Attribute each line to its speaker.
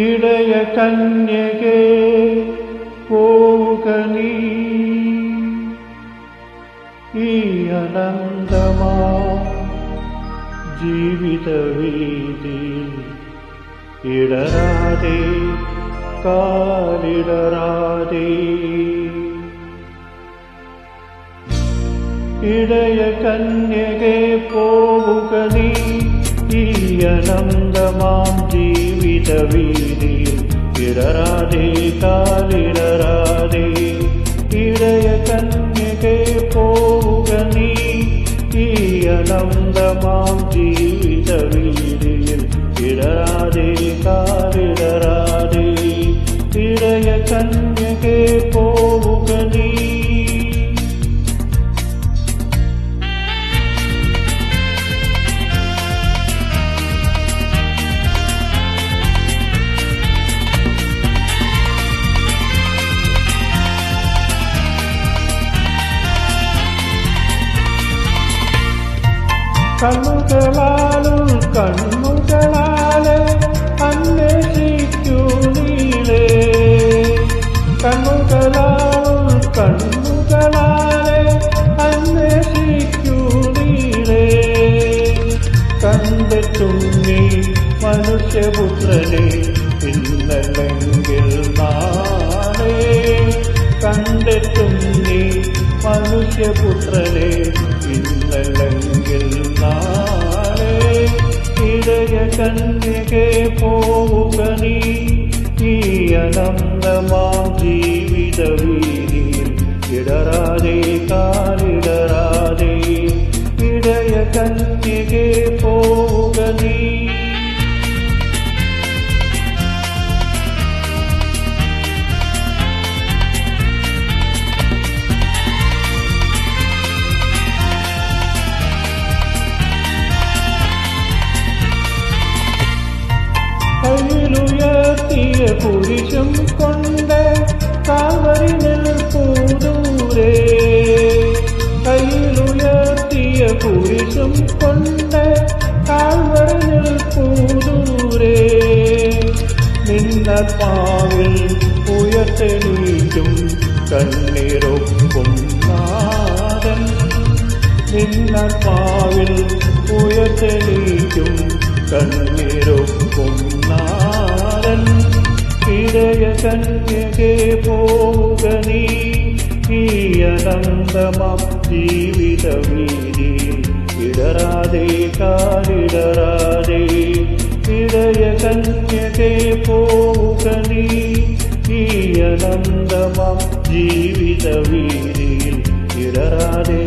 Speaker 1: ഇടയ കന്യകേ പോവുക നീ ഈ അനന്തമാ ജീവിത വീതിയിൽ ഇടരാതെ കാലിടരാതെ ഇടയ കന്യകേ പോവുക നീ ഈ അനന്തമാം ജീവിത വീതിയിൽ ഇടരാതെ കാലിടരാതെ ഇടയ കന്യകേ പോവുക നീ ഈ അനന്തമാം ജീവിത വീതിയിൽ ഇടരാതെ കാലിടരാതെ ഇടയ കന്യകേ പോവുക നീ. കണ്ണുകളാലെ അന്വേഷിക്കൂ നീളേ കണ്ണുകളാലെ അന്വേഷിക്കൂ നീളേ കണ്ടെത്തും നീ മനുഷ്യപുത്രനെ ഇന്നല്ലെങ്കിൽ നാളെ കണ്ടെത്തും നീ മനുഷ്യപുത്രനെ ഇന്നല്ലെങ്കിൽ നാളെ ഇടയ കന്യകേ പോവുക നീ ഈ അനന്തമാം ജീവിത വീതിയിൽ ഇടരാതെ കാലിടരാതെ ഇടയ കന്യകേ പോവുക നീ. കയ്യിലുയർത്തിയ കുരിശും കൊണ്ട് കാൽവരി നിൽപ്പൂ ദൂരെ കയ്യിലുയർത്തിയ കുരിശും കൊണ്ട് കാൽവരി നിൽപ്പൂ ദൂരെ നിന്നപ്പാവിൽ ഉയർത്തെണീറ്റും കണ്ണീരൊപ്പും നാഥൻ നിന്നപ്പാവിൽ ഉയർത്തെണീറ്റും കണ്ണീരൊപ്പും നാഥൻ ഇടയ കന്യകേ പോവുക നീ ഈ അനന്തമാം ജീവിത വീതിയിൽ ഇടരാതെ കാലിടരാതെ ഇടയ കന്യകേ പോവുക നീ ഈ അനന്തമാം ജീവിത വീതിയിൽ ഇടരാതെ